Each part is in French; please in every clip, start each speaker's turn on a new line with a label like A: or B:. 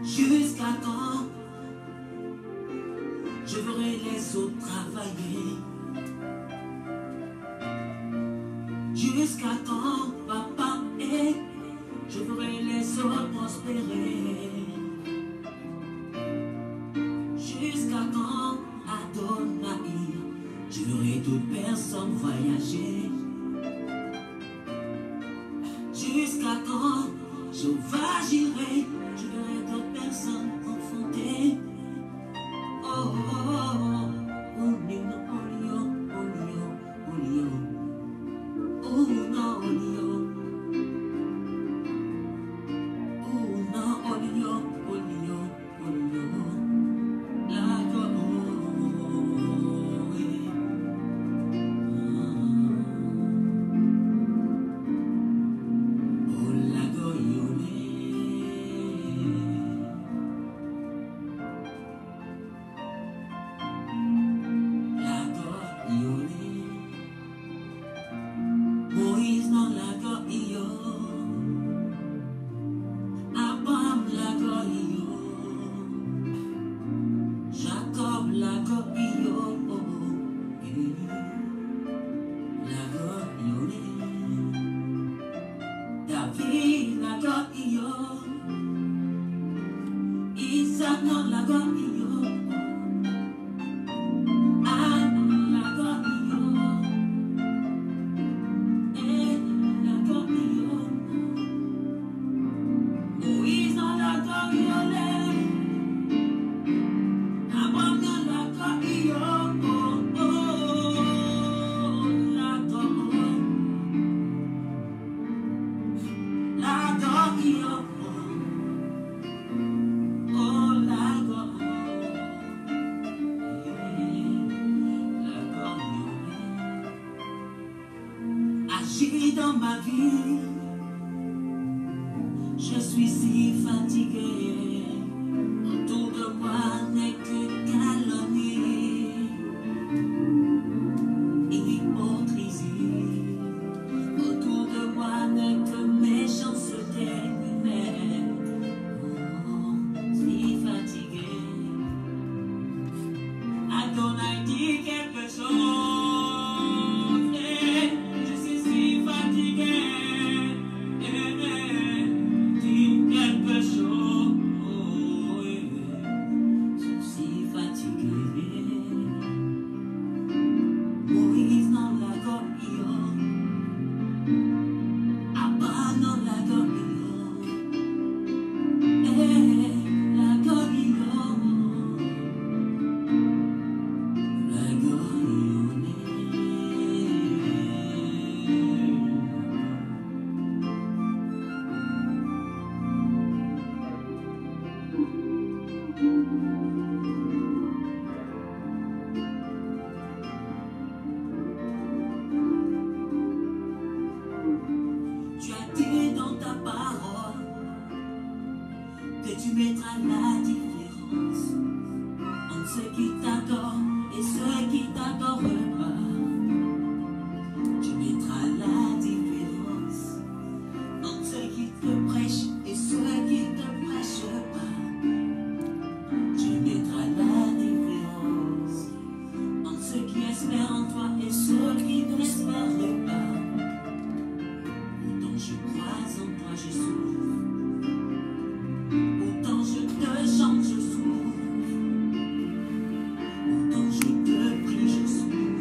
A: Jusqu'à quand je verrai les autres travailler? Jusqu'à quand, papa, et je verrai les autres prospérer? Jusqu'à quand, Adonai, je verrai toute personne voyager? Jusqu'à quand, Jéhovah, j'irai, je verrai d'autres personnes confrontées. Oh, oh, oh, oh, Olio, Olio, Olio, Olio, oh non, Olio, oh non, Olio, Olio, Olio, la go, oh la go, Moïse non la go iyo, Abraham la go iyo, Jacob la go iyo, la go iyo, David la go iyo, Isaac non la go iyo, Anne la go iyo. Agis dans ma vie, je suis si fatigué. Autour de moi n'est que calomnie, hypocrisie. Autour de moi n'est que méchanceté humaine. Oh, si fatigué. Adonai dit quelque chose. Tu mettras la différence entre ceux qui t'adorent et ceux qui t'adorent pas. Tu mettras la différence entre ceux qui te prêchent et ceux qui te prêchent pas. Tu mettras la différence entre ceux qui espèrent en toi et ceux qui n'espèrent pas. Autant je crois en toi, je souffre. Autant je te chante, je souffre. Autant je te prie, je souffre.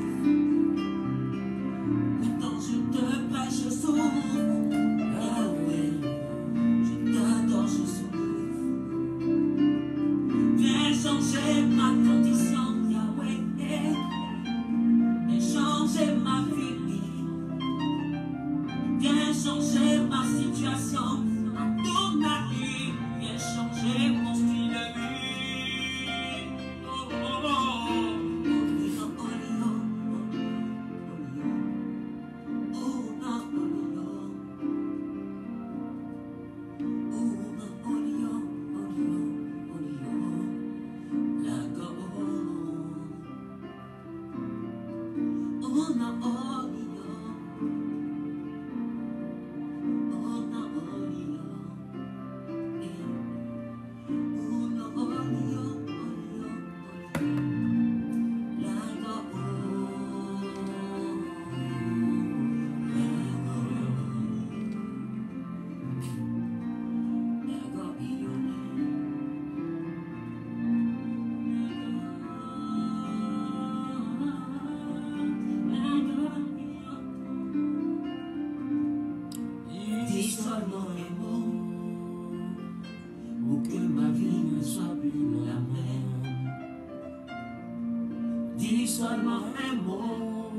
A: seulement un mot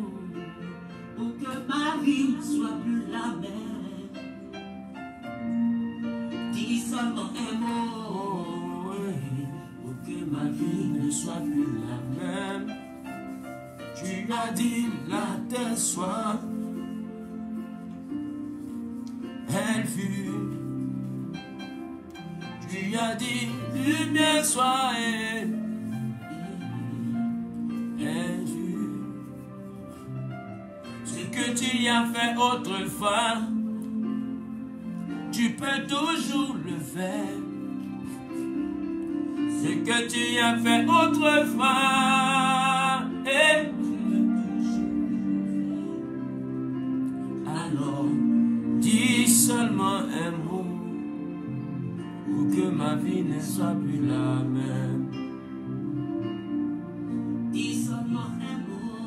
A: pour que ma vie ne soit plus la même. Dis seulement un mot pour que ma vie ne soit plus la même. Tu as dit la terre soit, elle fut. Tu as dit lumière soit, elle fut. Ce que tu y as fait autrefois, tu peux toujours le faire. Ce que tu y as fait autrefois, alors dis seulement un mot pour que ma vie ne soit plus la même. Dis seulement un mot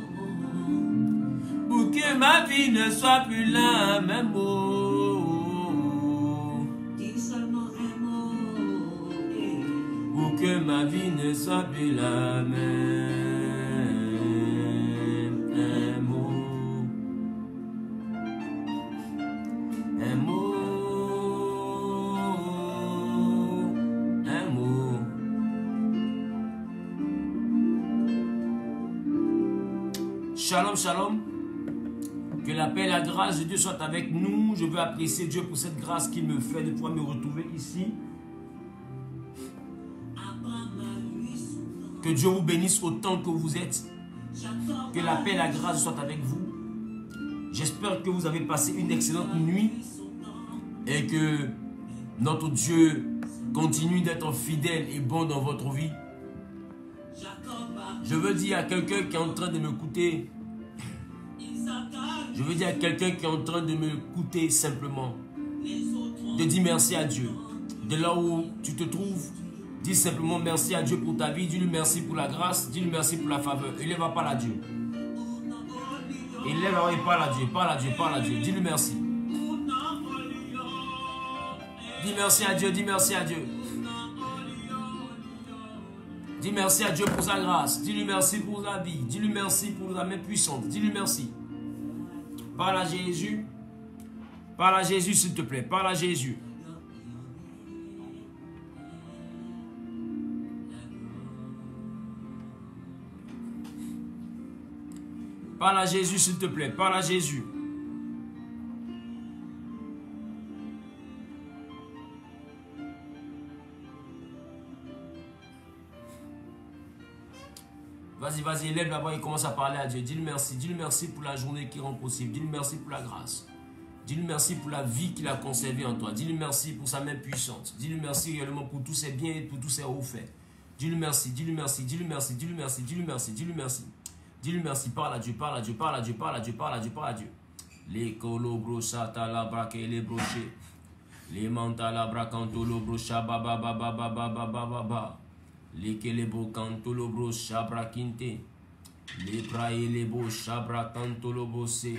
A: pour que ma vie ne soit plus la même. Dis seulement un mot pour que ma vie ne soit plus la même. Un mot. Un mot. Un mot. Shalom, shalom. Que la paix et la grâce de Dieu soient avec nous. Je veux apprécier Dieu pour cette grâce qu'il me fait de pouvoir me retrouver ici. Que Dieu vous bénisse autant que vous êtes. Que la paix et la grâce soient avec vous. J'espère que vous avez passé une excellente nuit et que notre Dieu continue d'être fidèle et bon dans votre vie. Je veux dire à quelqu'un qui est en train de m'écouter, je veux dire à quelqu'un qui est en train de m'écouter simplement, de dire merci à Dieu. De là où tu te trouves, dis simplement merci à Dieu pour ta vie, dis-lui merci pour la grâce, dis-lui merci pour la faveur. Élève à parler à Dieu. Élève et parle à Dieu, parle à Dieu, parle à Dieu. Dis-lui merci. Dis merci à Dieu, dis merci à Dieu. Dis merci à Dieu pour sa grâce. Dis-lui merci pour la vie. Dis-lui merci pour la main puissante. Dis-lui merci. Parle à Jésus. Parle à Jésus s'il te plaît. Parle à Jésus. Parle à Jésus s'il te plaît. Parle à Jésus. Vas-y, vas-y, lève là-bas et commence à parler à Dieu. Dis-lui merci. Dis-lui merci pour la journée qui rend possible. Dis-lui merci pour la grâce. Dis-lui merci pour la vie qu'il a conservée en toi. Dis-lui merci pour sa main puissante. Dis-lui merci réellement pour tous ses biens et pour tous ses hauts faits. Dis-lui merci, dis-lui merci, dis-lui merci, dis-lui merci, dis-lui merci, dis-lui merci. Dis-lui merci, parle à Dieu, parle à Dieu, parle à Dieu, parle à Dieu, parle à Dieu, parle à Dieu. Les colobrochata la braque et les brochés. Les manta la bracantolo brocha baba baba baba baba baba. Les kelebo cantolo brocha braquinte. Les bras et les beaux chabra cantolo bossé.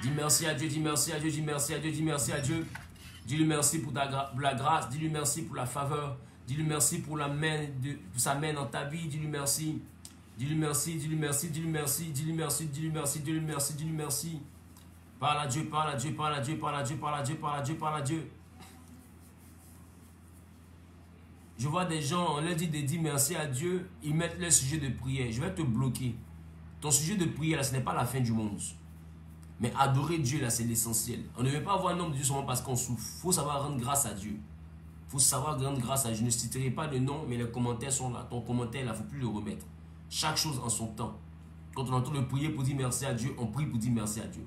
A: Dis merci à Dieu, dis merci à Dieu, dis merci à Dieu, dis merci à Dieu. Dis-lui merci pour la grâce, dis-lui merci pour la faveur. Dis-lui merci pour la main pour sa main dans ta vie, dis-lui merci. Dis-lui merci, dis-lui merci, dis-lui merci, dis-lui merci, dis-lui merci, dis-lui merci, dis-lui merci. Parle à Dieu, parle à Dieu, parle à Dieu, parle à Dieu, parle à Dieu, parle à Dieu, parle à Dieu. Je vois des gens, on leur dit de dire merci à Dieu, ils mettent leur sujet de prière. Je vais te bloquer. Ton sujet de prière, là, ce n'est pas la fin du monde. Mais adorer Dieu, là, c'est l'essentiel. On ne veut pas avoir un nom de Dieu seulement parce qu'on souffre. Il faut savoir rendre grâce à Dieu. Il faut savoir rendre grâce à Dieu. Je ne citerai pas de nom, mais les commentaires sont là. Ton commentaire, là, il ne faut plus le remettre. Chaque chose en son temps. Quand on entend le prier pour dire merci à Dieu, on prie pour dire merci à Dieu.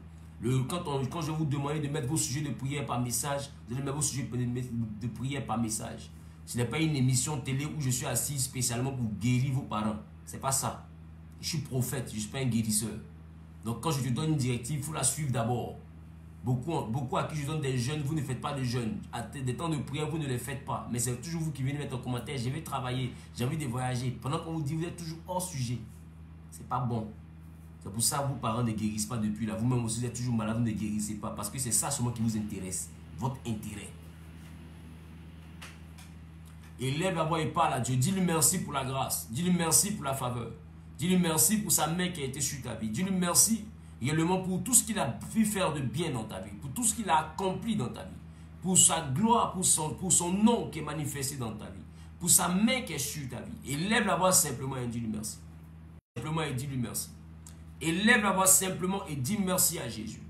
A: Quand je vais vous demander de mettre vos sujets de prière par message, vous allez mettre vos sujets de prière par message. Ce n'est pas une émission télé où je suis assis spécialement pour guérir vos parents. Ce n'est pas ça. Je suis prophète, je ne suis pas un guérisseur. Donc quand je te donne une directive, il faut la suivre d'abord. Beaucoup à qui je donne des jeûnes, vous ne faites pas de jeûnes. Des temps de prière, vous ne les faites pas. Mais c'est toujours vous qui venez mettre en commentaire, je vais travailler, j'ai envie de voyager. Pendant qu'on vous dit, vous êtes toujours hors sujet. Ce n'est pas bon. C'est pour ça que vos parents ne guérissent pas depuis là. Vous-même aussi, vous êtes toujours malade, vous ne guérissez pas. Parce que c'est ça seulement qui vous intéresse. Votre intérêt. Et lève la voix et parle à Dieu. Dis-lui merci pour la grâce. Dis-lui merci pour la faveur.
B: Dis-lui merci pour sa main qui a été sur ta vie. Dis-lui merci également pour tout ce qu'il a pu faire de bien dans ta vie, pour tout ce qu'il a accompli dans ta vie, pour sa gloire, pour son nom qui est manifesté dans ta vie, pour sa main qui est sur ta vie. Élève la voix simplement et dis-lui merci. Simplement et dis-lui merci. Élève la voix simplement et dis merci à Jésus.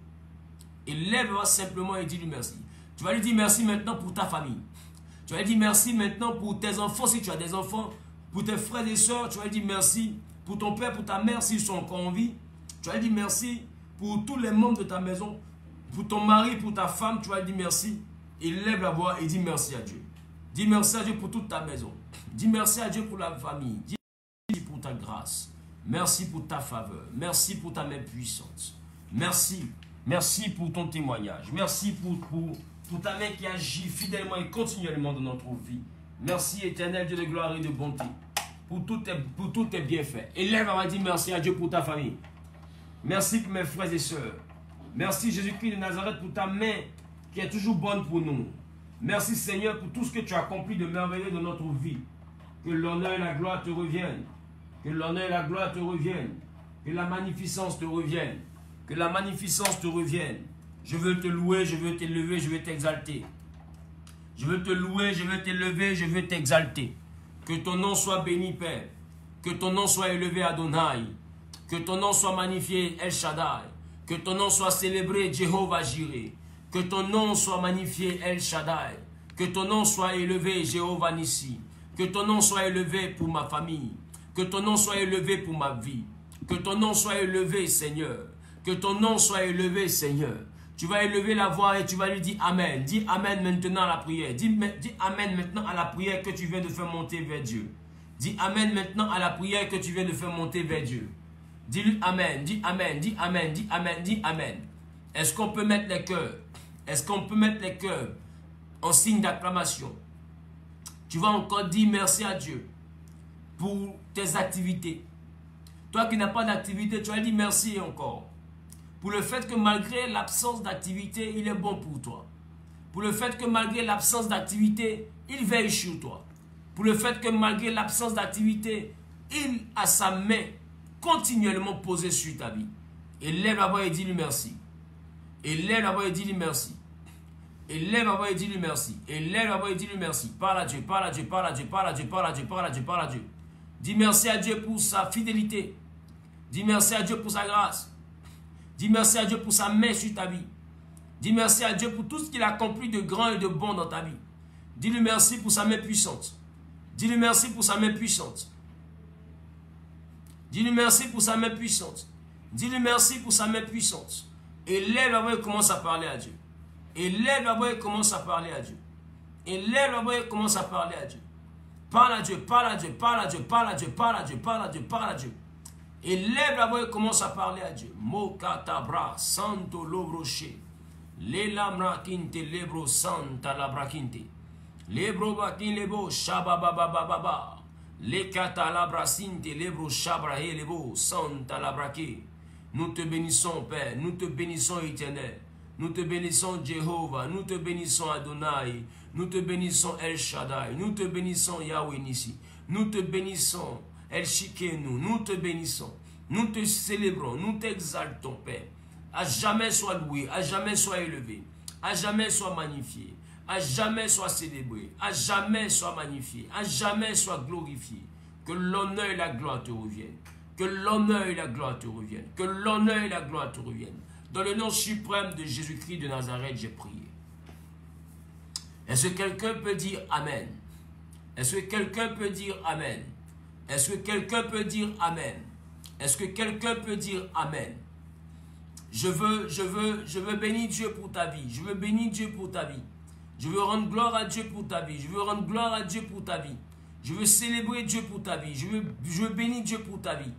B: Élève la voix simplement et dis-lui merci. Tu vas lui dire merci maintenant pour ta famille. Tu vas lui dire merci maintenant pour tes enfants si tu as des enfants, pour tes frères et sœurs. Tu vas lui dire merci pour ton père, pour ta mère s'ils sont encore en vie. Tu vas lui dire merci pour tous les membres de ta maison, pour ton mari, pour ta femme. Tu vas lui dire merci. Élève la voix et dis merci à Dieu. Dis merci à Dieu pour toute ta maison. Dis merci à Dieu pour la famille. Dis merci pour ta grâce. Merci pour ta faveur. Merci pour ta main puissante. Merci. Merci pour ton témoignage. Merci pour ta main qui agit fidèlement et continuellement dans notre vie. Merci éternel Dieu de gloire et de bonté pour tous tes bienfaits. Élève à dire merci à Dieu pour ta famille. Merci pour mes frères et sœurs. Merci Jésus-Christ de Nazareth pour ta main qui est toujours bonne pour nous. Merci Seigneur pour tout ce que tu as accompli de merveilleux dans notre vie. Que l'honneur et la gloire te reviennent. Que l'honneur et la gloire te reviennent. Que la magnificence te revienne. Que la magnificence te revienne. Je veux te louer, je veux t'élever, je veux t'exalter. Je veux te louer, je veux t'élever, je veux t'exalter. Que ton nom soit béni, Père. Que ton nom soit élevé, Adonai. Que ton nom soit magnifié, El Shaddai. Que ton nom soit célébré, Jéhovah Jireh. Que ton nom soit magnifié, El Shaddai. Que ton nom soit élevé, Jéhovah Nissi. Que ton nom soit élevé pour ma famille. Que ton nom soit élevé pour ma vie. Que ton nom soit élevé, Seigneur. Que ton nom soit élevé, Seigneur. Tu vas élever la voix et tu vas lui dire Amen. Dis Amen maintenant à la prière. Dis Amen maintenant à la prière que tu viens de faire monter vers Dieu. Dis Amen maintenant à la prière que tu viens de faire monter vers Dieu. Dis-lui Amen, dis Amen, dis Amen, dis Amen, dis Amen. Est-ce qu'on peut mettre les cœurs? Est-ce qu'on peut mettre les cœurs en signe d'acclamation? Tu vas encore dire merci à Dieu pour tes activités. Toi qui n'as pas d'activité, tu vas dire merci encore. Pour le fait que malgré l'absence d'activité, il est bon pour toi. Pour le fait que malgré l'absence d'activité, il veille sur toi. Pour le fait que malgré l'absence d'activité, il a sa main continuellement posée sur ta vie. Élève la voix et dis-lui merci. Élève la voix et dis-lui merci. Élève la voix et dis-lui merci. Élève la voix et dis-lui merci. Parle à Dieu, parle à Dieu, parle à Dieu, parle à Dieu, parle à Dieu, parle à Dieu, parle à Dieu. Dis merci à Dieu pour sa fidélité. Dis merci à Dieu pour sa grâce. Dis merci à Dieu pour sa main sur ta vie. Dis merci à Dieu pour tout ce qu'il a accompli de grand et de bon dans ta vie. Dis-lui merci pour sa main puissante. Dis-lui merci pour sa main puissante. Dis-lui merci pour sa main puissante. Dis-lui merci pour sa main puissante. Élève la voix et commence à parler à Dieu. Élève la voix et commence à parler à Dieu. Élève la voix et commence à parler à Dieu. Parle à Dieu, parle à Dieu, parle à Dieu, parle à Dieu, parle à Dieu, parle à Dieu, parle à Dieu. Élève la voix et commence à parler à Dieu. Mokatabra, santo lobroche. Lelamra kinte lebro santa labra kinte. Lebro bakin lebo shabababababa. Lekata labra sinte lebro shabra he lebo santa labrake. Nous te bénissons, Père. Nous te bénissons, Éternel. Nous te bénissons, Jéhovah. Nous te bénissons, Adonai. Nous te bénissons, El Shaddai. Nous te bénissons, Yahweh Nissi. Nous te bénissons, El Shikenu. Nous te bénissons. Nous te célébrons. Nous t'exaltons, Père. À jamais sois loué. À jamais sois élevé. À jamais sois magnifié. À jamais sois célébré. À jamais sois magnifié. À jamais sois glorifié. Que l'honneur et la gloire te reviennent. Que l'honneur et la gloire te reviennent. Que l'honneur et la gloire te reviennent. Dans le nom suprême de Jésus-Christ de Nazareth, j'ai prié. Est-ce que quelqu'un peut dire Amen? Est-ce que quelqu'un peut dire Amen? Est-ce que quelqu'un peut dire Amen? Est-ce que quelqu'un peut dire Amen? Je veux bénir Dieu pour ta vie. Je veux bénir Dieu pour ta vie. Je veux rendre gloire à Dieu pour ta vie. Je veux rendre gloire à Dieu pour ta vie. Je veux célébrer Dieu pour ta vie. Je veux bénir Dieu pour ta vie.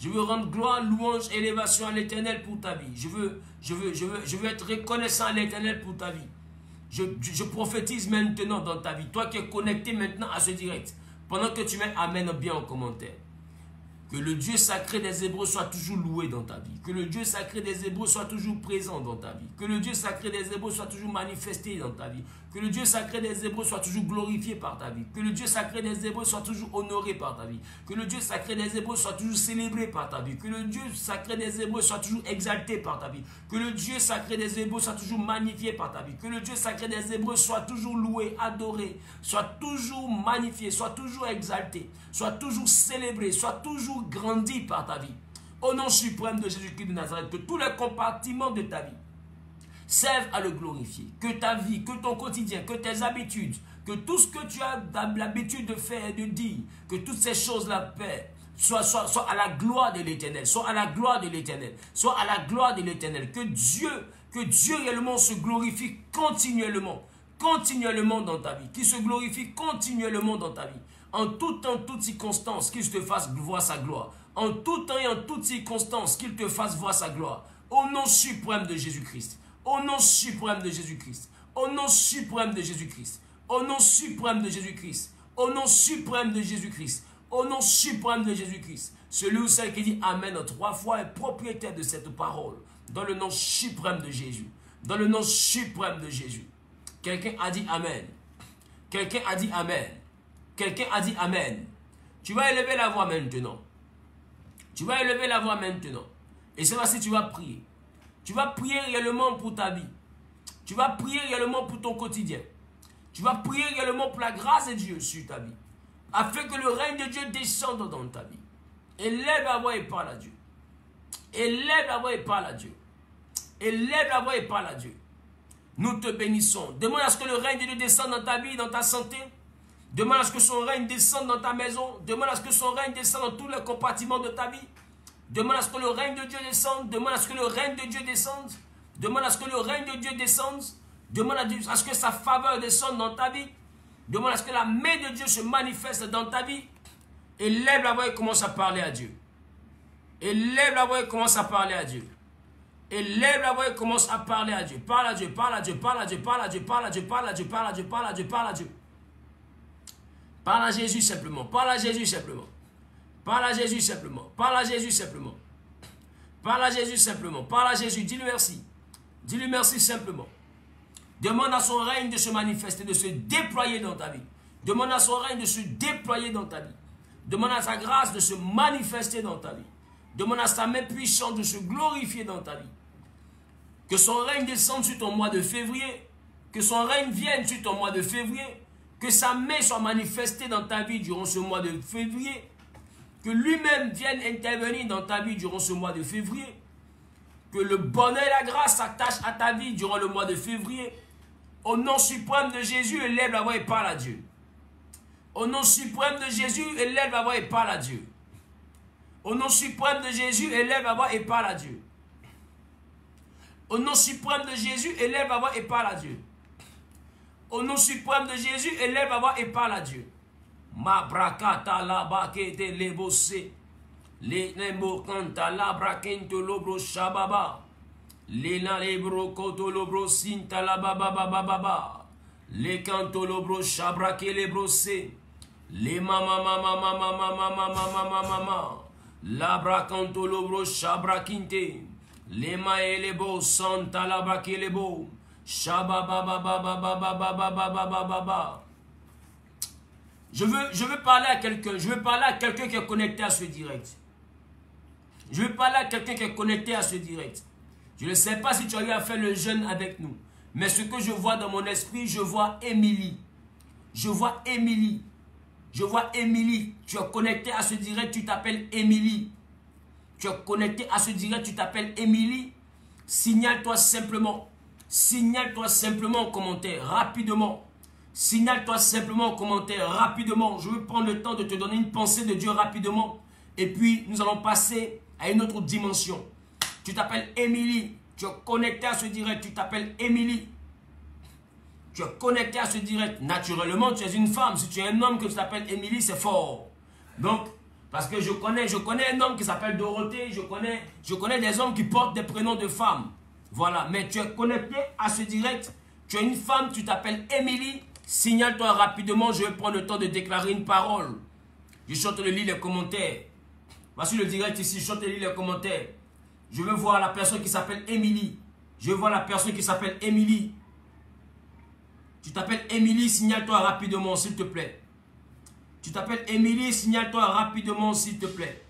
B: Je veux rendre gloire, louange, élévation à l'Éternel pour ta vie. Je veux être reconnaissant à l'Éternel pour ta vie. Je prophétise maintenant dans ta vie. Toi qui es connecté maintenant à ce direct. Pendant que tu mets Amen bien en commentaire. Que le Dieu sacré des Hébreux soit toujours loué dans ta vie. Que le Dieu sacré des Hébreux soit toujours présent dans ta vie. Que le Dieu sacré des Hébreux soit toujours manifesté dans ta vie. Que le Dieu sacré des Hébreux soit toujours glorifié par ta vie. Que le Dieu sacré des Hébreux soit toujours honoré par ta vie. Que le Dieu sacré des Hébreux soit toujours célébré par ta vie. Que le Dieu sacré des Hébreux soit toujours exalté par ta vie. Que le Dieu sacré des Hébreux soit toujours magnifié par ta vie. Que le Dieu sacré des Hébreux soit toujours loué, adoré, soit toujours magnifié, soit toujours exalté, soit toujours célébré, soit toujours grandi par ta vie. Au nom suprême de Jésus-Christ de Nazareth, que tous les compartiments de ta vie servent à le glorifier. Que ta vie, que ton quotidien, que tes habitudes, que tout ce que tu as l'habitude de faire et de dire, que toutes ces choses-là soient à la gloire de l'Éternel, soient à la gloire de l'Éternel, soient à la gloire de l'Éternel. Que Dieu réellement se glorifie continuellement dans ta vie, qu'il se glorifie continuellement dans ta vie. En tout temps, toute circonstance, qu'il te fasse voir sa gloire. En tout temps et en toute circonstance, qu'il te fasse voir sa gloire. Au nom suprême de Jésus-Christ. Au nom suprême de Jésus-Christ. Au nom suprême de Jésus-Christ. Au nom suprême de Jésus-Christ. Au nom suprême de Jésus-Christ. Au nom suprême de Jésus-Christ. Celui ou celle qui dit Amen 3 fois est propriétaire de cette parole. Dans le nom suprême de Jésus. Dans le nom suprême de Jésus. Quelqu'un a dit Amen. Quelqu'un a dit Amen. Quelqu'un a dit Amen. Tu vas élever la voix maintenant. Tu vas élever la voix maintenant. Et c'est ainsi que tu vas prier. Tu vas prier réellement pour ta vie. Tu vas prier réellement pour ton quotidien. Tu vas prier réellement pour la grâce de Dieu sur ta vie. Afin que le règne de Dieu descende dans ta vie. Élève la voix et parle à Dieu. Élève la voix et parle à Dieu. Élève la voix et parle à Dieu. Nous te bénissons. Demande à ce que le règne de Dieu descende dans ta vie, dans ta santé. Demande à ce que son règne descende dans ta maison. Demande à ce que son règne descende dans tous les compartiments de ta vie. Demande à ce que le règne de Dieu descende. Demande à ce que le règne de Dieu descende. Demande à ce que le règne de Dieu descende. Demande à ce que sa faveur descende dans ta vie. Demande à ce que la main de Dieu se manifeste dans ta vie. Élève la voix et commence à parler à Dieu. Élève la voix et commence à parler à Dieu. Élève la voix et commence à parler à Dieu. Parle à Dieu, parle à Dieu, parle à Dieu, parle à Dieu, parle à Dieu, parle à Dieu, parle à Dieu, parle à Dieu, parle à Dieu. Parle à Jésus simplement. Parle à Jésus simplement. Parle à Jésus simplement. Parle à Jésus simplement. Parle à Jésus simplement. Parle à Jésus. Dis-lui merci. Dis-lui merci simplement. Demande à son règne de se manifester, de se déployer dans ta vie. Demande à son règne de se déployer dans ta vie. Demande à sa grâce de se manifester dans ta vie. Demande à sa main puissante de se glorifier dans ta vie. Que son règne descende sur ton mois de février. Que son règne vienne sur ton mois de février. Que sa main soit manifestée dans ta vie durant ce mois de février. Que lui-même vienne intervenir dans ta vie durant ce mois de février. Que le bonheur et la grâce s'attachent à ta vie durant le mois de février. Au nom suprême de Jésus, élève la voix et parle à Dieu. Au nom suprême de Jésus, élève la voix et parle à Dieu. Au nom suprême de Jésus, élève la voix et parle à Dieu. Au nom suprême de Jésus, élève la voix et parle à Dieu. Au nom suprême de Jésus, élève la voix et parle à Dieu. Ma brakata la bakete lebose. Le nembo kanta la brakento lobro shababa. Le na lebro koto lobro sinta la baba baba baba. Le kanto lobro shabrake lebrose. Le mama mama mama mama mama mama mama. La brakanto lobro shabrakinte. Le maelebo santa la bakelebo. Shababa baba baba baba baba baba baba. Je veux parler à quelqu'un. Je veux parler à quelqu'un qui est connecté à ce direct. Je veux parler à quelqu'un qui est connecté à ce direct. Je ne sais pas si tu as eu à faire le jeûne avec nous. Mais ce que je vois dans mon esprit, je vois Émilie. Je vois Émilie. Je vois Émilie. Tu es connecté à ce direct, tu t'appelles Émilie. Tu es connecté à ce direct, tu t'appelles Émilie. Signale-toi simplement. Signale-toi simplement en commentaire, rapidement. Signale-toi simplement en commentaire, rapidement. Je veux prendre le temps de te donner une pensée de Dieu rapidement. Et puis, nous allons passer à une autre dimension. Tu t'appelles Émilie. Tu es connecté à ce direct. Tu t'appelles Émilie. Tu es connecté à ce direct. Naturellement, tu es une femme. Si tu es un homme que tu t'appelles Émilie, c'est fort. Donc, parce que je connais un homme qui s'appelle Dorothée. Je connais des hommes qui portent des prénoms de femmes. Voilà. Mais tu es connecté à ce direct. Tu es une femme, tu t'appelles Émilie. Signale-toi rapidement. Je vais prendre le temps de déclarer une parole. Je suis en train de lire les commentaires. Voici le direct ici. Je te lis les commentaires. Je veux voir la personne qui s'appelle Émilie. Je veux voir la personne qui s'appelle Émilie. Tu t'appelles Émilie, signale-toi rapidement, s'il te plaît. Tu t'appelles Émilie, signale-toi rapidement, s'il te plaît.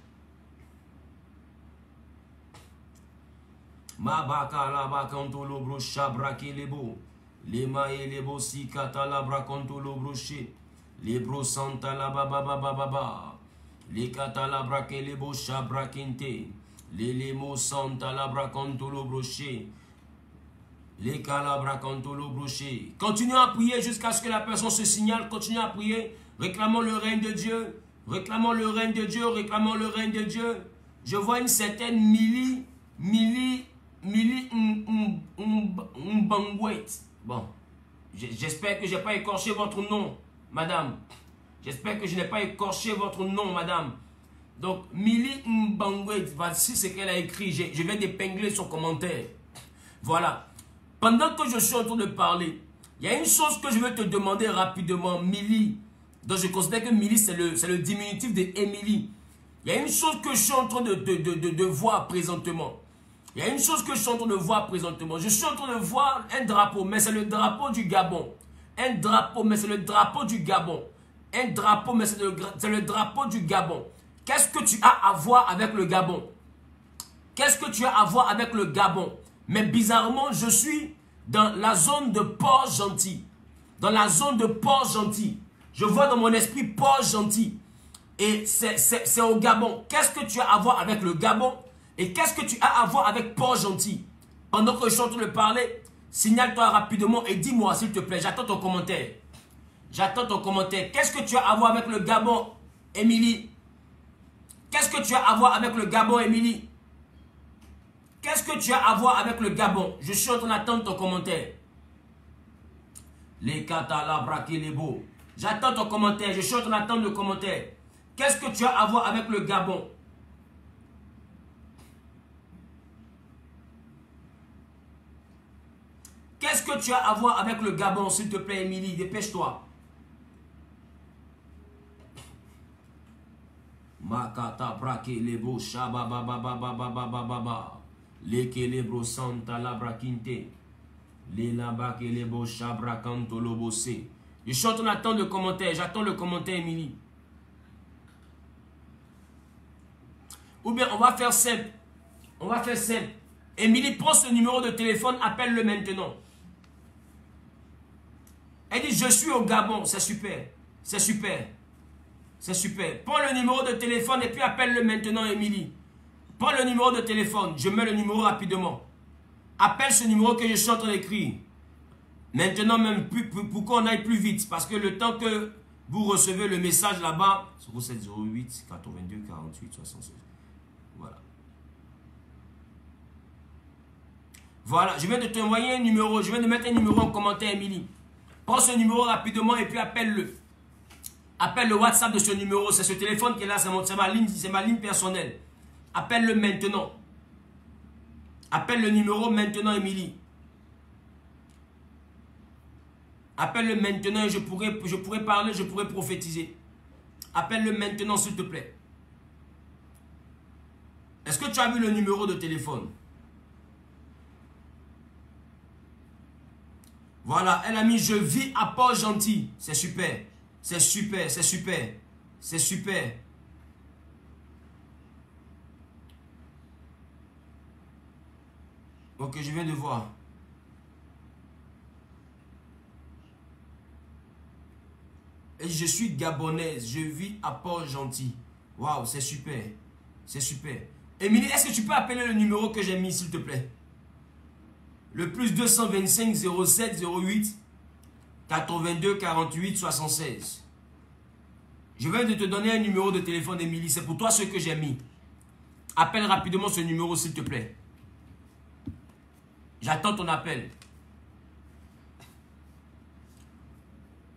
B: Mabaka la bakanto lo brocha braki lebo. Lema e lebo si kata la brakanto lo broché. Lebro santa la baba baba baba. Les kata la brake lebo chabrakinte. Les lemo santa la brakanto lo broché. Les calabrakanto lo broché. Continue à prier jusqu'à ce que la personne se signale. Continue à prier. Réclamons le règne de Dieu. Réclamons le règne de Dieu. Réclamons le règne de Dieu. Je vois une certaine Mili Mbangwet. Bon, j'espère que je n'ai pas écorché votre nom, madame. J'espère que je n'ai pas écorché votre nom, madame. Donc, Mili Mbangwet, voici ce qu'elle a écrit. Je viens d'épingler son commentaire. Voilà. Pendant que je suis en train de parler, il y a une chose que je veux te demander rapidement, Mili. Donc, je considère que Mili, c'est le diminutif de Émilie. Il y a une chose que je suis en train de voir présentement. Il y a une chose que je suis en train de voir présentement. Je suis en train de voir un drapeau, mais c'est le drapeau du Gabon. Un drapeau, mais c'est le drapeau du Gabon. Un drapeau, mais c'est le drapeau du Gabon. Qu'est-ce que tu as à voir avec le Gabon? Qu'est-ce que tu as à voir avec le Gabon? Mais bizarrement, je suis dans la zone de Port-Gentil. Dans la zone de Port-Gentil. Je vois dans mon esprit Port-Gentil. Et c'est au Gabon. Qu'est-ce que tu as à voir avec le Gabon? Et qu'est-ce que tu as à voir avec Port-Gentil? Pendant que je suis en train de parler, signale-toi rapidement et dis-moi s'il te plaît. J'attends ton commentaire. J'attends ton commentaire. Qu'est-ce que tu as à voir avec le Gabon, Émilie? Qu'est-ce que tu as à voir avec le Gabon, Émilie? Qu'est-ce que tu as à voir avec le Gabon? Je suis en train d'attendre ton commentaire. Les Katala braqués les beaux. J'attends ton commentaire. Je suis en train d'attendre le commentaire. Qu'est-ce que tu as à voir avec le Gabon? Qu'est-ce que tu as à voir avec le Gabon, s'il te plaît, Émilie? Dépêche-toi. Makata braqué les beaux. Shabababababababababa. Lekelebro santa labrakinte. Les labakelebo shabrakanto lobosé. Je suis en train d'attendre le commentaire. J'attends le commentaire, Émilie. Ou bien on va faire simple. On va faire simple. Émilie, prends ce numéro de téléphone, appelle-le maintenant. Elle dit, je suis au Gabon. C'est super. C'est super. C'est super. Prends le numéro de téléphone et puis appelle-le maintenant, Émilie. Prends le numéro de téléphone. Je mets le numéro rapidement. Appelle ce numéro que je suis en train d'écrire. Maintenant, même pour qu'on aille plus vite. Parce que le temps que vous recevez le message là-bas, 0708 82 48 76. Voilà. Voilà. Je viens de t'envoyer un numéro. Je viens de mettre un numéro en commentaire, Émilie. Prends ce numéro rapidement et puis appelle-le. Appelle le WhatsApp de ce numéro. C'est ce téléphone qui est là. C'est ma ligne personnelle. Appelle-le maintenant. Appelle le numéro maintenant, Émilie. Appelle-le maintenant et je pourrais parler, je pourrais prophétiser. Appelle-le maintenant, s'il te plaît. Est-ce que tu as vu le numéro de téléphone? Voilà, elle a mis « Je vis à Port-Gentil ». C'est super. C'est super, c'est super. C'est super. Ok, je viens de voir. Et je suis gabonaise. Je vis à Port-Gentil. Waouh, c'est super. C'est super. Émilie, est-ce que tu peux appeler le numéro que j'ai mis, s'il te plaît? Le plus 225 07 08 82 48 76. Je viens de te donner un numéro de téléphone, Émilie. C'est pour toi ce que j'ai mis. Appelle rapidement ce numéro, s'il te plaît. J'attends ton appel.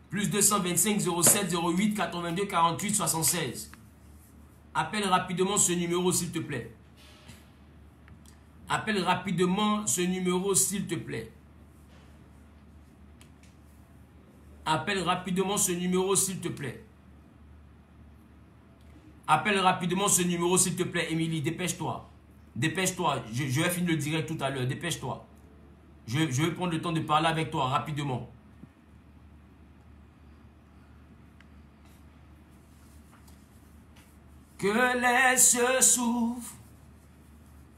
B: Plus 225 07 08 82 48 76. Appelle rapidement ce numéro, s'il te plaît. Appelle rapidement ce numéro, s'il te plaît. Appelle rapidement ce numéro, s'il te plaît. Appelle rapidement ce numéro, s'il te plaît, Émilie. Dépêche-toi. Dépêche-toi. Je vais finir le direct tout à l'heure. Dépêche-toi. Je vais prendre le temps de parler avec toi rapidement. Que les cieux s'ouvrent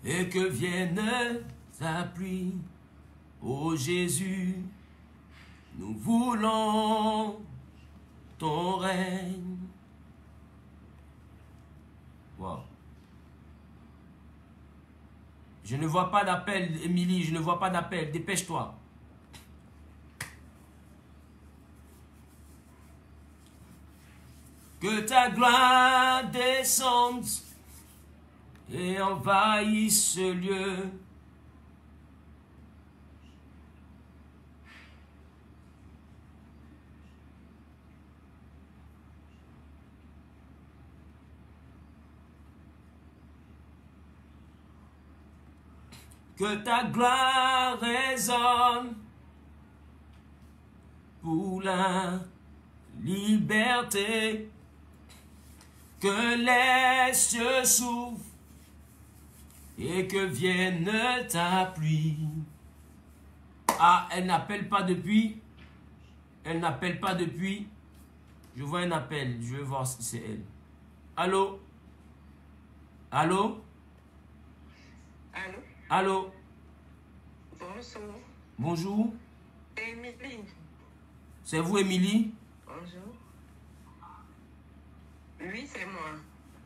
B: et que vienne ta pluie. Ô Jésus, nous voulons ton règne. Wow. Je ne vois pas d'appel, Émilie, je ne vois pas d'appel. Dépêche-toi. Que ta gloire descende et envahisse ce lieu. Que ta gloire résonne pour la liberté. Que les cieux s'ouvrent et que vienne ta pluie. Ah, elle n'appelle pas depuis. Elle n'appelle pas depuis. Je vois un appel. Je vais voir si c'est elle. Allô? Allô?
C: Allô?
B: Allô?
C: Bonjour.
B: Bonjour.
C: Émilie.
B: C'est vous, Émilie?
C: Bonjour. Oui, c'est moi.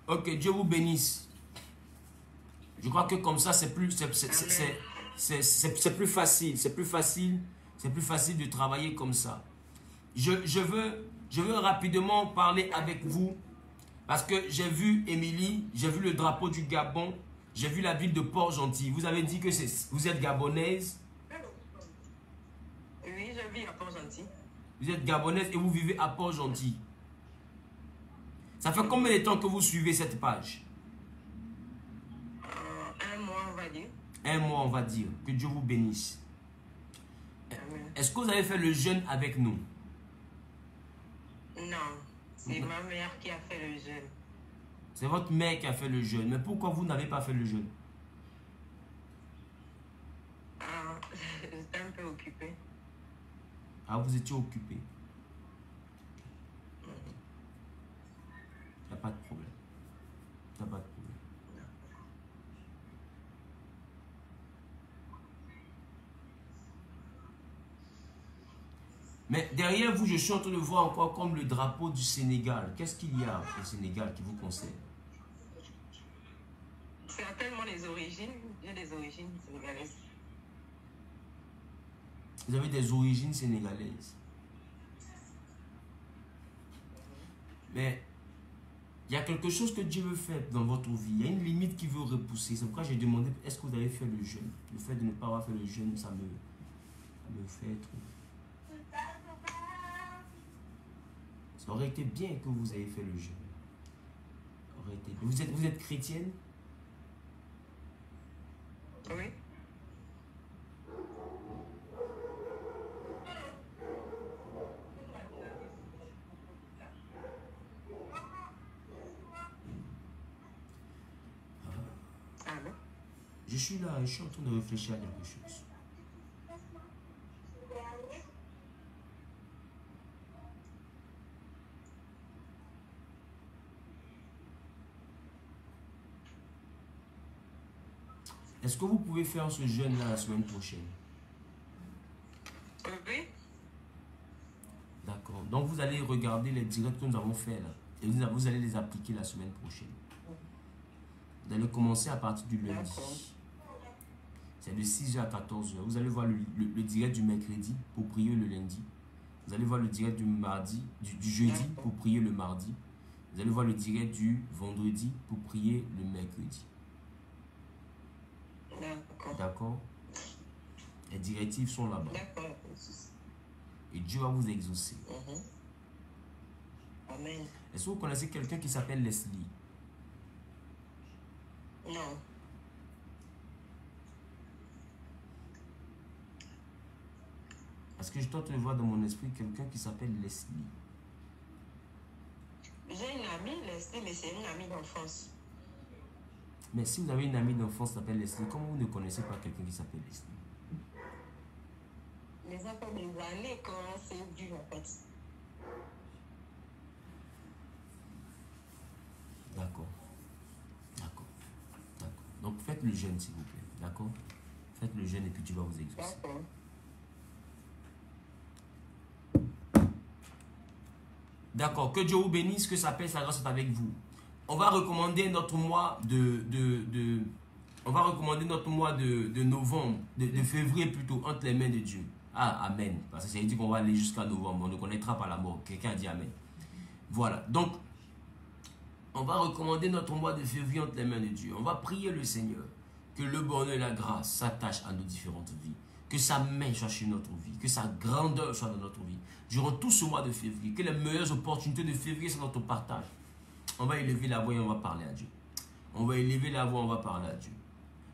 B: Ok, Dieu vous bénisse. Je crois que comme ça, c'est plus, c'est plus facile. C'est plus facile. C'est plus facile de travailler comme ça. Je veux rapidement parler avec vous parce que j'ai vu Émilie, j'ai vu le drapeau du Gabon, j'ai vu la ville de Port-Gentil. Vous avez dit que vous êtes gabonaise?
C: Oui, je vis à Port-Gentil.
B: Vous êtes gabonaise et vous vivez à Port-Gentil. Ça fait combien de temps que vous suivez cette page?
C: Un mois, on va dire.
B: Un mois, on va dire. Que Dieu vous bénisse. Est-ce que vous avez fait le jeûne avec nous?
C: Non, c'est ma mère qui a fait le jeûne.
B: C'est votre mère qui a fait le jeûne. Mais pourquoi vous n'avez pas fait le jeûne?
C: J'étais un peu occupée.
B: Ah, vous étiez occupé. Il n'y a pas de problème. Il n'y a pas de problème. Mais derrière vous, je suis en train de voir encore comme le drapeau du Sénégal. Qu'est-ce qu'il y a au Sénégal qui vous concerne?
C: Certainement les origines. J'ai des origines sénégalaises.
B: Vous avez des origines sénégalaises. Mais il y a quelque chose que Dieu veut faire dans votre vie. Il y a une limite qui veut repousser. C'est pourquoi j'ai demandé, est-ce que vous avez fait le jeûne? Le fait de ne pas avoir fait le jeûne, ça me fait trop. Ça aurait été bien que vous ayez fait le jeûne. Ça aurait été bien. Vous êtes chrétienne?
C: Oui. Allô?
B: Je suis là, je suis en train de réfléchir à quelque chose. Est-ce que vous pouvez faire ce jeûne-là la semaine prochaine?
C: Oui.
B: D'accord. Donc vous allez regarder les directs que nous avons fait là. Et vous allez les appliquer la semaine prochaine. Vous allez commencer à partir du lundi. C'est de 6h à 14h. Vous allez voir le direct du mercredi pour prier le lundi. Vous allez voir le direct du mardi, du jeudi pour prier le mardi. Vous allez voir le direct du vendredi pour prier le mercredi. D'accord? Les directives sont là-bas.
C: D'accord.
B: Et Dieu va vous exaucer.
C: Amen.
B: Est-ce que vous connaissez quelqu'un qui s'appelle Leslie?
C: Non.
B: Parce que je tente de voir dans mon esprit quelqu'un qui s'appelle Leslie.
C: J'ai une amie, Leslie, mais c'est une amie d'enfance.
B: Mais si vous avez une amie d'enfance qui s'appelle Leslie, comment vous ne connaissez pas quelqu'un qui s'appelle Leslie?
C: Les enfants des années quand c'est dû en fait.
B: D'accord. D'accord. D'accord. Donc faites le jeûne s'il vous plaît. D'accord? Faites le jeûne et puis tu vas vous exaucer.
C: D'accord.
B: D'accord. Que Dieu vous bénisse, que sa paix, sa grâce soit avec vous. On va recommander notre mois on va recommander notre mois de novembre, de février plutôt, entre les mains de Dieu. Ah, amen. Parce que ça veut dire qu'on va aller jusqu'à novembre. On ne connaîtra pas la mort. Quelqu'un a dit amen. Voilà. Donc, on va recommander notre mois de février entre les mains de Dieu. On va prier le Seigneur que le bonheur et la grâce s'attachent à nos différentes vies. Que sa main soit sur notre vie. Que sa grandeur soit dans notre vie. Durant tout ce mois de février. Que les meilleures opportunités de février soient notre partage. On va élever la voix et on va parler à Dieu. On va élever la voix, on va parler à Dieu.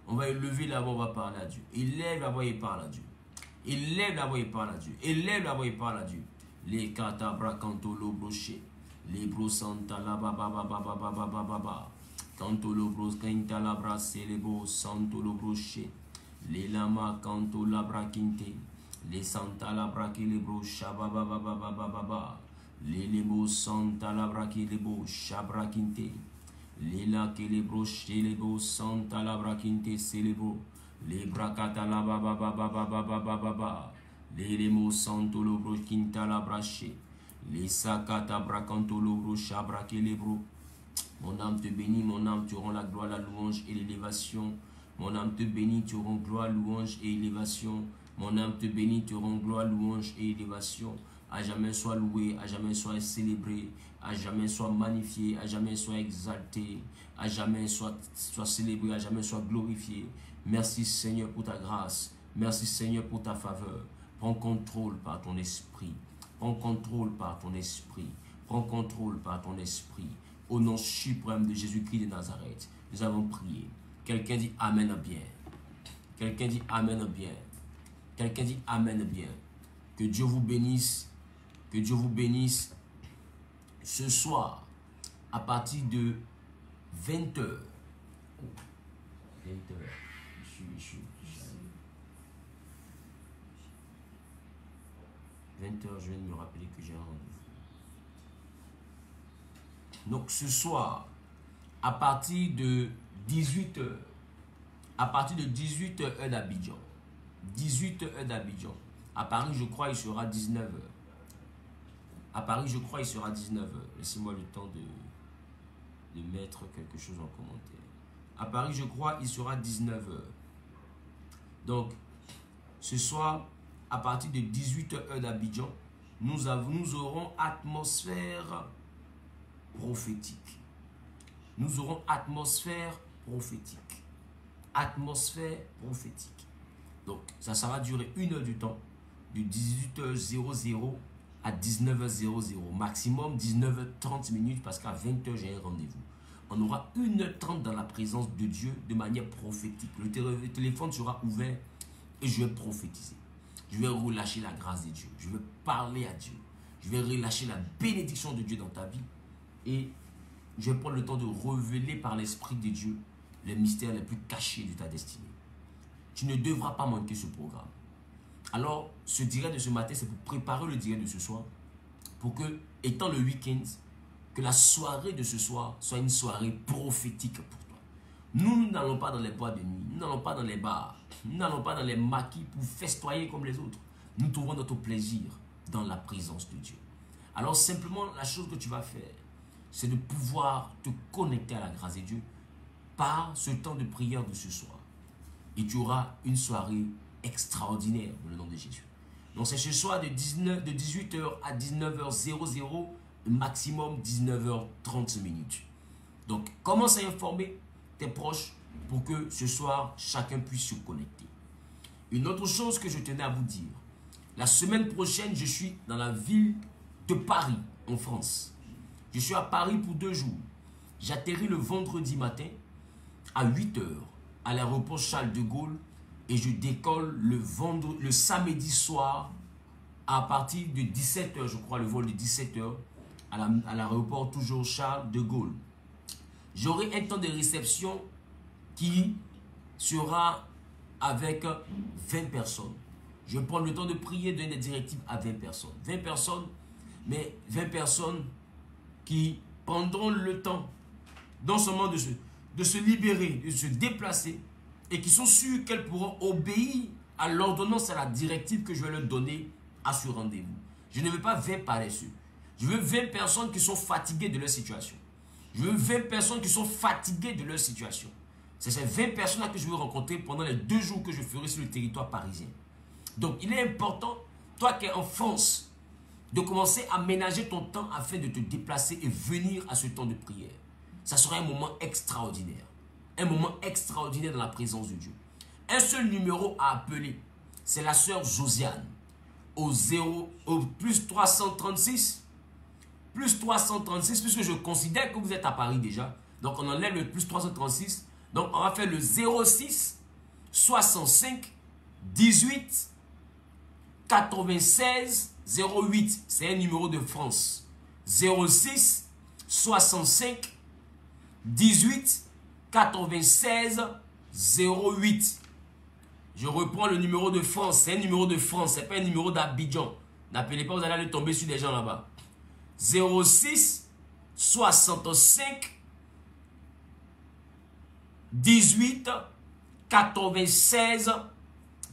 B: On va élever la voix, on va parler à Dieu. Élève la voix et parle à Dieu. Élève la voix et parle à Dieu. Élève la voix et parle à Dieu. Les katabra kanto lo broché. Les brosanta la baba baba baba baba baba. Kanto lo bros kainta la brasse les bros santo lo broché. Les lama kanto la brakinte. Les santa la braque les bros shababa baba baba baba. Les lebo santa la braque les bros shabrakinte. Les la que les bros chez les bros santa la brakinte c'est les bros. Les bracata la baba baba baba baba baba. Les lemo santo lo bros quinta la braché. Les sakata bracanto lo bros shabrake les bros. Mon âme te bénit, mon âme te rend la gloire, la louange et l'élévation. Mon âme te bénit, te rend gloire, louange et élévation. Mon âme te bénit, te rend gloire, louange et élévation. À jamais soit loué, à jamais soit célébré, à jamais soit magnifié, à jamais soit exalté, à jamais soit célébré, à jamais soit glorifié. Merci Seigneur pour ta grâce. Merci Seigneur pour ta faveur. Prends contrôle par ton esprit. Prends contrôle par ton esprit. Prends contrôle par ton esprit. Au nom suprême de Jésus-Christ de Nazareth, nous avons prié. Quelqu'un dit Amen bien. Quelqu'un dit Amen bien. Quelqu'un dit Amen bien. Que Dieu vous bénisse. Que Dieu vous bénisse ce soir à partir de 20h. 20h. 20h, je viens de me rappeler que j'ai un rendez-vous. Donc ce soir, à partir de 18h, à partir de 18h heure d'Abidjan, 18h heure d'Abidjan, à Paris je crois il sera 19h. À Paris je crois il sera 19h. Laissez-moi le temps de mettre quelque chose en commentaire. À Paris je crois il sera 19h. Donc ce soir, à partir de 18h heure d'Abidjan, nous aurons atmosphère prophétique. Nous aurons atmosphère prophétique. Atmosphère prophétique. Donc, ça va durer 1 heure du temps, de 18h00 à 19h00. Maximum 19h30 minutes parce qu'à 20h, j'ai un rendez-vous. On aura 1h30 dans la présence de Dieu de manière prophétique. Le téléphone sera ouvert et je vais prophétiser. Je vais relâcher la grâce de Dieu. Je vais parler à Dieu. Je vais relâcher la bénédiction de Dieu dans ta vie. Et je vais prendre le temps de révéler par l'Esprit de Dieu les mystères les plus cachés de ta destinée. Tu ne devras pas manquer ce programme. Alors, ce direct de ce matin, c'est pour préparer le direct de ce soir. Pour que, étant le week-end, que la soirée de ce soir soit une soirée prophétique pour toi. Nous n'allons pas dans les boîtes de nuit. Nous n'allons pas dans les bars. Nous n'allons pas dans les maquis pour festoyer comme les autres. Nous trouvons notre plaisir dans la présence de Dieu. Alors, simplement, la chose que tu vas faire, c'est de pouvoir te connecter à la grâce de Dieu par ce temps de prière de ce soir. Et tu auras une soirée extraordinaire dans le nom de Jésus. Donc c'est ce soir de 18h à 19h00, maximum 19h30 minutes. Donc commence à informer tes proches pour que ce soir, chacun puisse se connecter. Une autre chose que je tenais à vous dire, la semaine prochaine, je suis dans la ville de Paris, en France. Je suis à Paris pour 2 jours. J'atterris le vendredi matin à 8h à l'aéroport Charles de Gaulle et je décolle le samedi soir à partir de 17h, je crois, le vol de 17h à l'aéroport toujours Charles de Gaulle. J'aurai un temps de réception qui sera avec 20 personnes. Je vais prendre le temps de prier, donner des directives à 20 personnes. 20 personnes, mais 20 personnes qui prendront le temps, non seulement de se libérer, de se déplacer, et qui sont sûrs qu'elles pourront obéir à l'ordonnance, à la directive que je vais leur donner à ce rendez-vous. Je ne veux pas 20 paresseux. Je veux 20 personnes qui sont fatiguées de leur situation. Je veux 20 personnes qui sont fatiguées de leur situation. C'est ces 20 personnes-là que je veux rencontrer pendant les 2 jours que je ferai sur le territoire parisien. Donc, il est important, toi qui es en France, de commencer à ménager ton temps afin de te déplacer et venir à ce temps de prière. Ça sera un moment extraordinaire. Un moment extraordinaire dans la présence de Dieu. Un seul numéro à appeler, c'est la sœur Josiane. Au plus 336, puisque je considère que vous êtes à Paris déjà. Donc, on enlève le plus 336. Donc, on va faire le 06 65 18 96 08. C'est un numéro de France. 06 65 18 96 08. Je reprends le numéro de France. C'est un numéro de France. Ce n'est pas un numéro d'Abidjan. N'appelez pas, vous allez tomber sur des gens là-bas. 06 65 18 96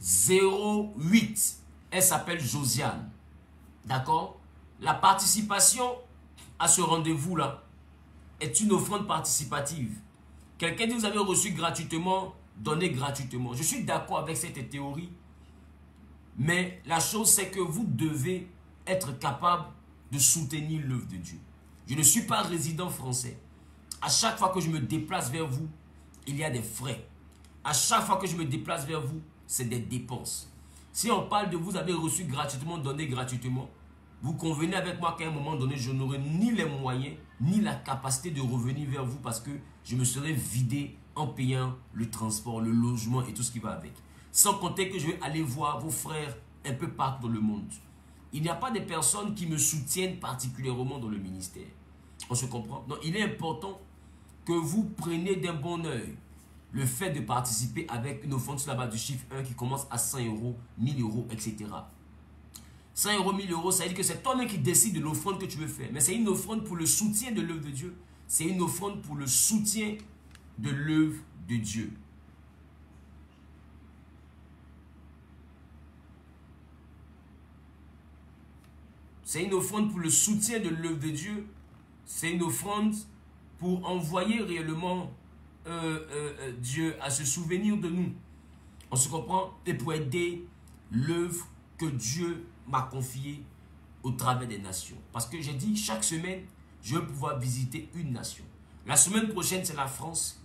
B: 08. Elle s'appelle Josiane. D'accord? La participation à ce rendez-vous-là est une offrande participative. Quelqu'un dit vous avez reçu gratuitement, donnez gratuitement. Je suis d'accord avec cette théorie, mais la chose c'est que vous devez être capable de soutenir l'œuvre de Dieu. Je ne suis pas résident français. À chaque fois que je me déplace vers vous, il y a des frais. À chaque fois que je me déplace vers vous, c'est des dépenses. Si on parle de vous avez reçu gratuitement, donné gratuitement, vous convenez avec moi qu'à un moment donné, je n'aurai ni les moyens, ni la capacité de revenir vers vous parce que je me serai vidé en payant le transport, le logement et tout ce qui va avec. Sans compter que je vais aller voir vos frères un peu partout dans le monde. Il n'y a pas de personnes qui me soutiennent particulièrement dans le ministère. On se comprend? Donc, il est important que vous preniez d'un bon œil le fait de participer avec une offrande sur la base du chiffre 1 qui commence à 100 €, 1000 €, etc. 100 €, 1000 €, ça veut dire que c'est toi-même qui décides de l'offrande que tu veux faire. Mais c'est une offrande pour le soutien de l'œuvre de Dieu. C'est une offrande pour le soutien de l'œuvre de Dieu. C'est une offrande pour le soutien de l'œuvre de Dieu. C'est une offrande pour envoyer réellement Dieu à se souvenir de nous. On se comprend? Et pour aider l'œuvre que Dieu m'a confiée au travers des nations. Parce que j'ai dit, chaque semaine, je vais pouvoir visiter une nation. La semaine prochaine, c'est la France.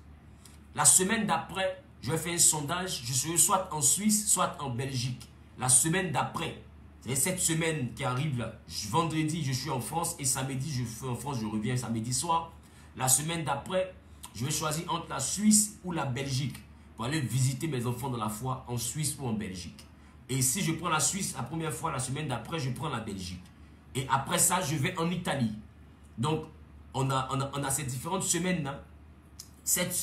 B: La semaine d'après, je vais faire un sondage. Je serai soit en Suisse, soit en Belgique. La semaine d'après, c'est cette semaine qui arrive là. Vendredi, je suis en France et samedi, je suis en France, je reviens samedi soir. La semaine d'après, je vais choisir entre la Suisse ou la Belgique pour aller visiter mes enfants dans la foi en Suisse ou en Belgique. Et si je prends la Suisse la première fois, la semaine d'après, je prends la Belgique. Et après ça, je vais en Italie. Donc, on a ces différentes semaines-là.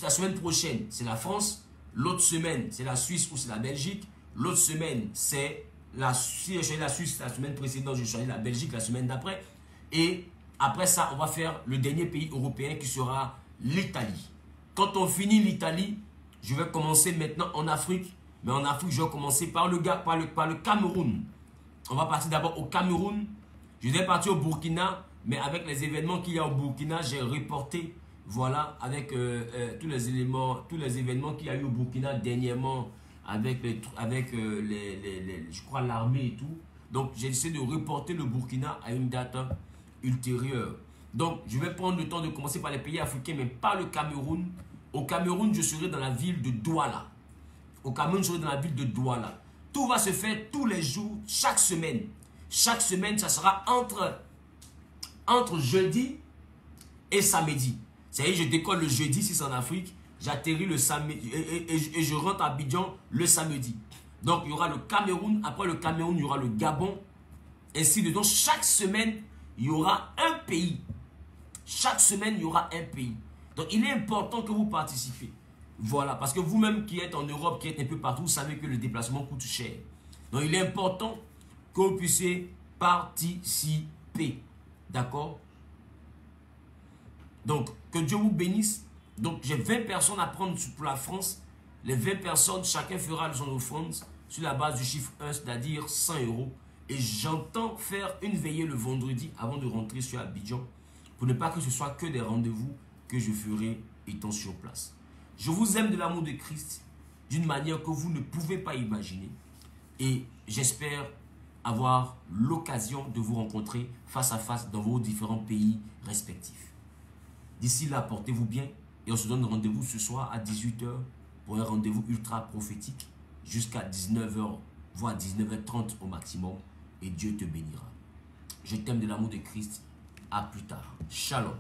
B: La semaine prochaine, c'est la France. L'autre semaine, c'est la Suisse ou c'est la Belgique. L'autre semaine, c'est si j'ai choisi la Suisse la semaine précédente, je choisis la Belgique la semaine d'après. Et après ça, on va faire le dernier pays européen qui sera l'Italie. Quand on finit l'Italie, je vais commencer maintenant en Afrique. Mais en Afrique, je vais commencer par le Cameroun. On va partir d'abord au Cameroun. Je vais partir au Burkina. Mais avec les événements qu'il y a au Burkina, j'ai reporté. Voilà, avec tous les événements qu'il y a eu au Burkina dernièrement. Avec je crois, l'armée et tout. Donc, j'ai décidé de reporter le Burkina à une date ultérieure. Donc, je vais prendre le temps de commencer par les pays africains, mais pas le Cameroun. Au Cameroun, je serai dans la ville de Douala. Au Cameroun, je serai dans la ville de Douala. Tout va se faire tous les jours, chaque semaine. Chaque semaine, ça sera entre jeudi et samedi. C'est-à-dire, je décolle le jeudi si c'est en Afrique. J'atterris le samedi et je rentre à Abidjan le samedi. Donc, il y aura le Cameroun. Après le Cameroun, il y aura le Gabon. Ainsi de suite. Donc, chaque semaine, il y aura un pays. Chaque semaine, il y aura un pays. Donc, il est important que vous participez. Voilà, parce que vous-même qui êtes en Europe, qui êtes un peu partout, vous savez que le déplacement coûte cher. Donc, il est important que vous puissiez participer. D'accord? Donc, que Dieu vous bénisse. Donc, j'ai 20 personnes à prendre pour la France. Les 20 personnes, chacun fera son offrande sur la base du chiffre 1, c'est-à-dire 100 €. Et j'entends faire une veillée le vendredi avant de rentrer sur Abidjan pour ne pas que ce soit que des rendez-vous que je ferai étant sur place. Je vous aime de l'amour de Christ d'une manière que vous ne pouvez pas imaginer. Et j'espère avoir l'occasion de vous rencontrer face à face dans vos différents pays respectifs. D'ici là, portez-vous bien et on se donne rendez-vous ce soir à 18 h pour un rendez-vous ultra prophétique jusqu'à 19 h, voire 19 h 30 au maximum. Et Dieu te bénira. Je t'aime de l'amour de Christ. À plus tard. Shalom.